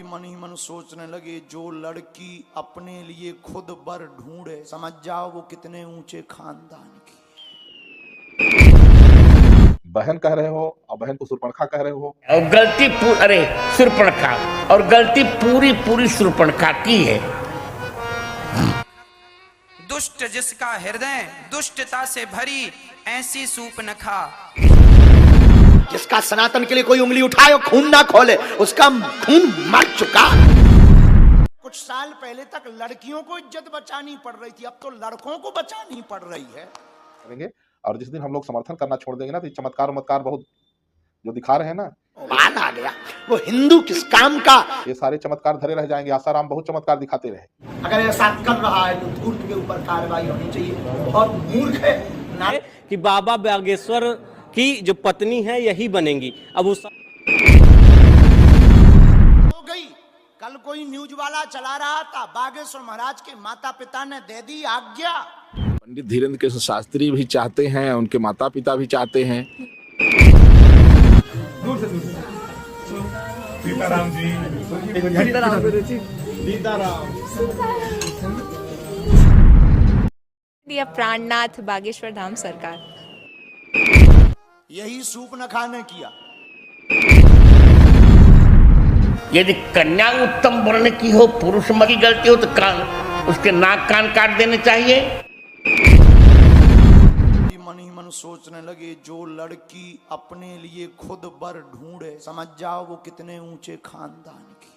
मन ही मन सोचने लगे, जो लड़की अपने लिए खुद बर ढूंढे, समझ जाओ वो कितने ऊंचे खानदान की। बहन कह रहे हो और बहन को शूर्पणखा कह रहे हो। और गलती अरे शूर्पणखा, और गलती पूरी पूरी शूर्पणखा की है। दुष्ट जिसका हृदय दुष्टता से भरी, ऐसी सूप न खा। जिसका सनातन के लिए कोई उंगली उठाए और खून ना खोले, उसका खून मर चुका। कुछ साल पहले तक लड़कियों को इज्जत बचानी पड़ रही थी, अब तो लड़कों को बचानी पड़ रही है। करेंगे और जिस दिन हम लोग समर्थन करना छोड़ देंगे ना, तो चमत्कार उमत्कार बहुत जो दिखा रहे हैं ना, बात आ गया। वो हिंदू किस काम का? ये सारे चमत्कार धरे रह जाएंगे। आसाराम बहुत चमत्कार दिखाते रहे। अगर ऐसा कर रहा है तो तुरंत के ऊपर कार्रवाई होनी चाहिए। बहुत मूर्ख है ना कि बाबा बागेश्वर की जो पत्नी है यही बनेंगी। अब उस हो गई। कल कोई न्यूज वाला चला रहा था, बागेश्वर महाराज के माता पिता ने दे दी आज्ञा। पंडित धीरेन्द्र कृष्ण शास्त्री भी चाहते हैं, उनके माता पिता भी चाहते हैं। सीताराम जी, दिया प्राणनाथ बागेश्वर धाम सरकार। यही सूप न खाने किया। यदि कन्या उत्तम वर्ण की हो, पुरुष की गलती हो तो कान उसके नाक कान काट देने चाहिए। मन ही मन सोचने लगे, जो लड़की अपने लिए खुद बर ढूंढे, समझ जाओ वो कितने ऊंचे खानदान की।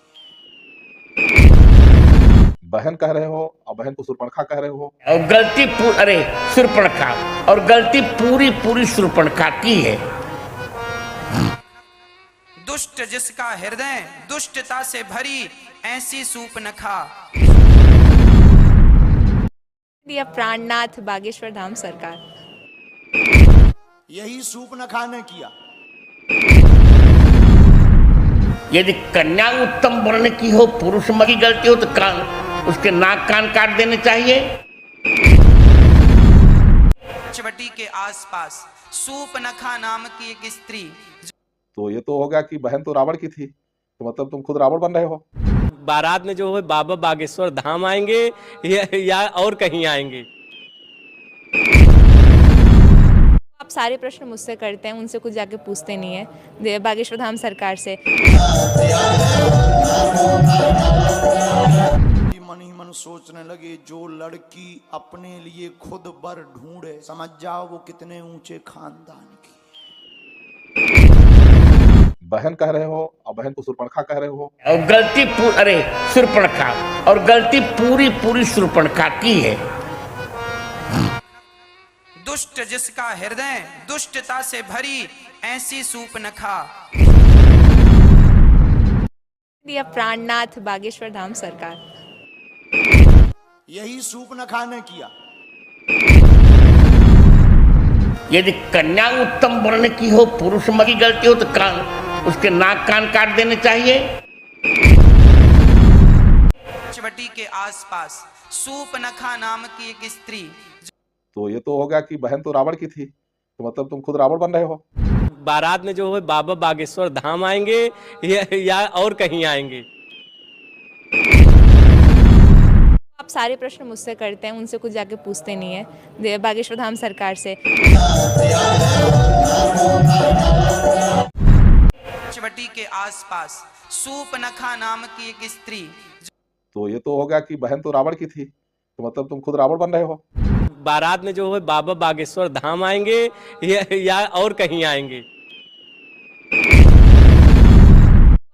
बहन कह रहे हो और बहन को शूर्पणखा कह रहे हो। और गलती अरे शूर्पणखा, और गलती पूरी पूरी शूर्पणखा की है। दुष्ट जिसका हृदय दुष्टता से भरी, ऐसी सूप न खा। दिया प्राणनाथ बागेश्वर धाम सरकार। यही सूप न खाने किया। यदि कन्या उत्तम वर्ण की हो, पुरुष की गलती हो तो कान उसके नाक कान काट देने चाहिए। चवटी के आसपास सूप नखा नाम की एक स्त्री। तो ये तो हो गया कि बहन तो रावण की थी, तो मतलब तुम खुद रावण बन रहे हो। बारात में जो है बाबा बागेश्वर धाम आएंगे या और कहीं आएंगे। आप सारे प्रश्न मुझसे करते हैं, उनसे कुछ जाके पूछते नहीं है बागेश्वर धाम सरकार से। मन ही मन सोचने लगे, जो लड़की अपने लिए खुद बर ढूंढे, समझ जाओ वो कितने ऊंचे खानदान की। बहन कह रहे हो और बहन को शूर्पणखा कह रहे हो। और गलती अरे शूर्पणखा, और गलती पूरी पूरी शूर्पणखा की है। दुष्ट जिसका हृदय दुष्टता से भरी, ऐसी सूप न खा। दिया प्राणनाथ बागेश्वर धाम सरकार। यही सूप न खाने किया। यदि कन्या उत्तम वर्ण की हो, पुरुष की गलती हो तो कान उसके नाक कान काट देने चाहिए। चवटी के आसपास सूप नखा नाम की एक स्त्री। तो ये तो हो गया कि बहन तो रावण की थी, तो मतलब तुम खुद रावण बन रहे हो। बारात में जो है बाबा बागेश्वर धाम आएंगे या और कहीं आएंगे। आप सारे प्रश्न मुझसे करते हैं, उनसे कुछ जाके पूछते नहीं है बागेश्वर धाम सरकार से। चवटी के आसपास सूप नखा नाम की एक स्त्री। तो ये तो हो गया कि बहन तो रावण की थी, तो मतलब तुम खुद रावण बन रहे हो। बारात में जो है बाबा बागेश्वर धाम आएंगे या और कहीं आएंगे।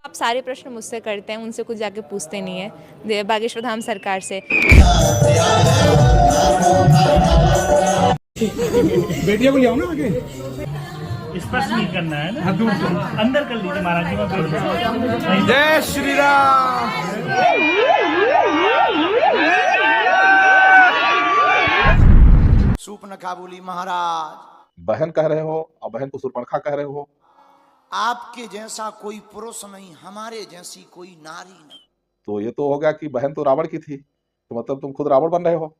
आप सारे प्रश्न मुझसे करते हैं, उनसे कुछ जाके पूछते नहीं है बागेश्वर धाम सरकार से। बेटिया को ले आओ ना आगे। स्पर्श नहीं करना है ना, अंदर कर लीजिए महाराज जी। जय श्री राम। सूप न खा बोली महाराज। बहन कह रहे हो और बहन को शूर्पणखा कह रहे हो। आपके जैसा कोई पुरुष नहीं, हमारे जैसी कोई नारी नहीं। तो ये तो हो गया कि बहन तो रावण की थी, तो मतलब तुम खुद रावण बन रहे हो।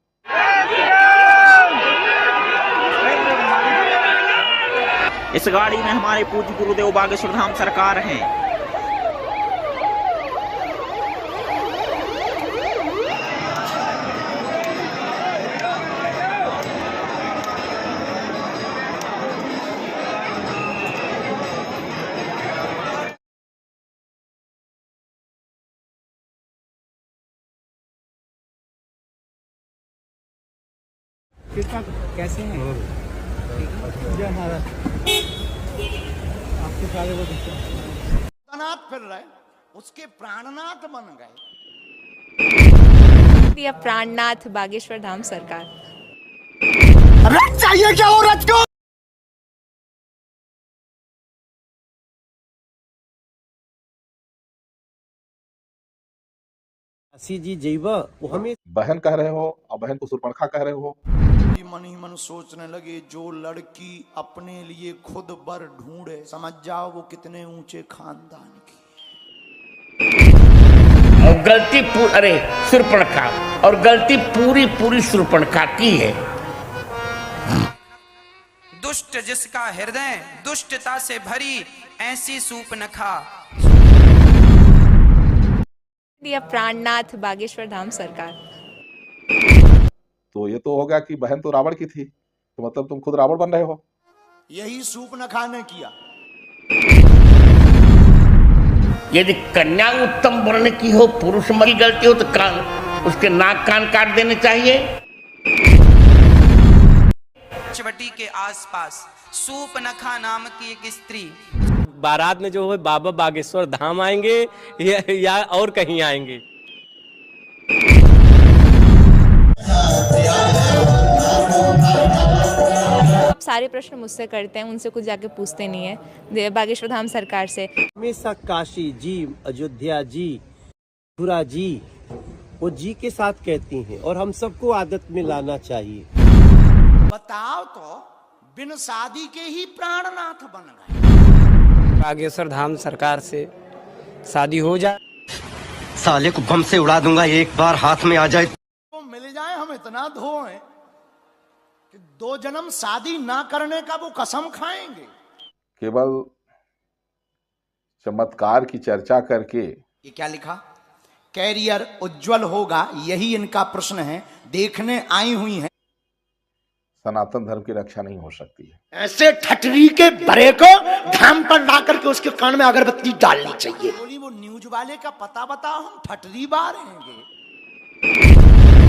इस गाड़ी में हमारे पूज्य गुरुदेव बागेश्वर धाम सरकार हैं। कृष्णा कैसे हैं? जय महाराज आपके सारे वो अनाथ फिर रहे, उसके प्राणनाथ बन गए। या प्राणनाथ बागेश्वर धाम सरकार। रथ चाहिए क्या हो रथ को? जी जैव वो हमें बहन कह रहे हो और बहन को शूर्पणखा कह रहे हो। मन ही मन सोचने लगे, जो लड़की अपने लिए खुद बर ढूंढे, समझ जाओ वो कितने ऊंचे खानदान की। और गलती अरे शूर्पणखा, और गलती पूरी पूरी शूर्पणखा की है। दुष्ट जिसका हृदय दुष्टता से भरी, ऐसी सूपनखा। या प्राणनाथ बागेश्वर धाम सरकार। तो ये तो हो गया कि बहन तो रावण की थी, तो मतलब तुम खुद रावण बन रहे हो। यही सूपनखा ने किया। यदि कन्या उत्तम वर्ण की हो, पुरुष की गलती हो, तो कान उसके नाक कान काट देने चाहिए। चवटी के आसपास सूपनखा नाम की एक स्त्री बारात में जो है बाबा बागेश्वर धाम आएंगे या और कहीं आएंगे। आप सारे प्रश्न मुझसे करते हैं, उनसे कुछ जाके पूछते नहीं है बागेश्वर धाम सरकार से। हमेशा काशी जी, अयोध्या जी, मथुरा जी वो जी के साथ कहती हैं और हम सबको आदत में लाना चाहिए। बताओ तो, बिन शादी के ही प्राणनाथ बन गए। बागेश्वर धाम सरकार से शादी हो जाए, साले को बम से उड़ा दूंगा एक बार हाथ में आ जाए। वो मिल जाए, हम इतना धोए कि 2 जन्म शादी ना करने का वो कसम खाएंगे। केवल चमत्कार की चर्चा करके। ये क्या लिखा? कैरियर उज्जवल होगा, यही इनका प्रश्न है। देखने आई हुई है। सनातन धर्म की रक्षा नहीं हो सकती है। ऐसे ठटरी के बड़े को धाम पर ला करके उसके कान में अगरबत्ती डालनी चाहिए। बोली वो न्यूज वाले का पता बताओ, हम ठटरी बारेंगे।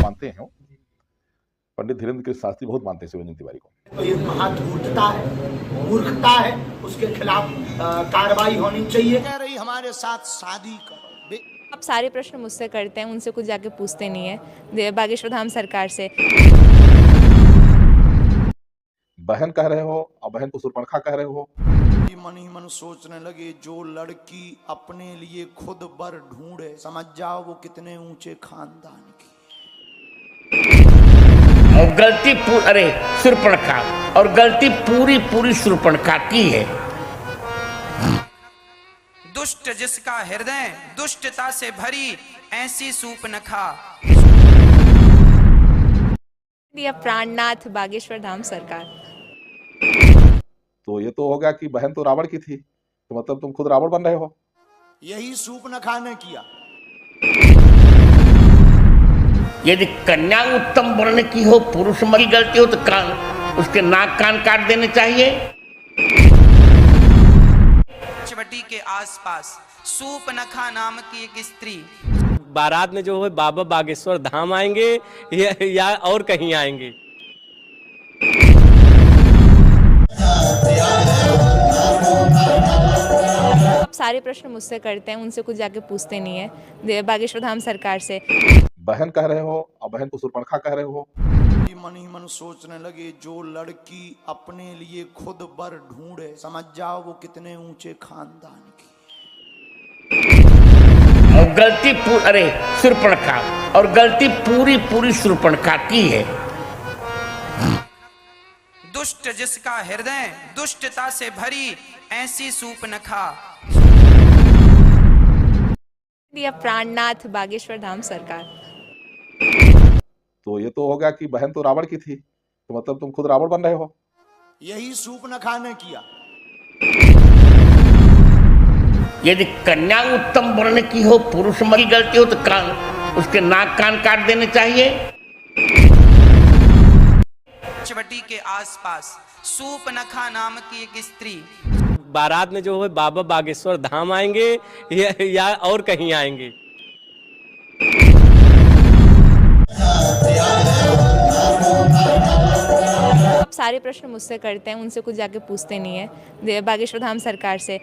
मानते हैं पंडित धीरेन्द्र कृष्ण शास्त्री बहुत मानते हैं शिवरंजन तिवारी को। तो ये महाधूर्तता है, मूर्खता है, उसके खिलाफ कार्रवाई होनी चाहिए। कह रही हमारे साथ शादी करो। आप सारे प्रश्न मुझसे करते हैं, उनसे कुछ जाके पूछते नहीं है बागेश्वर धाम सरकार से। बहन कह रहे हो और बहन को शूर्पणखा कह रहे हो। मन ही मन सोचने लगे, जो लड़की अपने लिए खुद बर ढूंढे, समझ जाओ वो कितने ऊंचे खानदान की। और गलती अरे शूर्पणखा, और गलती पूरी पूरी शूर्पणखा की है। दुष्ट जिसका हृदय दुष्टता से भरी, ऐसी सूपनखा। या प्राणनाथ बागेश्वर धाम सरकार। तो ये तो हो गया कि बहन तो रावण की थी, तो मतलब तुम खुद रावण बन रहे हो। यही सूपनखा ने किया। यदि कन्या उत्तम वर्ण की हो, पुरुष की गलती हो, तो कान उसके नाक कान काट देने चाहिए। चवटी के आसपास सूपनखा नाम की एक स्त्री बारात में जो है बाबा बागेश्वर धाम आएंगे या और कहीं आएंगे। आप सारे प्रश्न मुझसे करते हैं, उनसे कुछ जाके पूछते नहीं है बागेश्वर धाम सरकार से। बहन कह रहे हो और बहन को शूर्पणखा कह रहे हो। मन ही मन सोचने लगे, जो लड़की अपने लिए खुद बर ढूंढे, समझ जाओ वो कितने ऊंचे खानदान की। और गलती अरे शूर्पणखा, और गलती पूरी पूरी शूर्पणखा की है। दुष्ट जिसका हृदय दुष्टता से भरी, ऐसी सूपनखा। या प्राणनाथ बागेश्वर धाम सरकार। तो ये तो हो गया कि बहन तो रावण की थी, तो मतलब तुम खुद रावण बन रहे हो। यही सूपनखा ने किया। यदि कन्या उत्तम वर्ण की हो, पुरुष की गलती हो, तो कान उसके नाक कान काट देने चाहिए। चवटी के आसपास सूपनखा नाम की एक स्त्री बारात में जो है बाबा बागेश्वर धाम आएंगे या और कहीं आएंगे। आप सारे प्रश्न मुझसे करते हैं, उनसे कुछ जाके पूछते नहीं है बागेश्वर धाम सरकार से।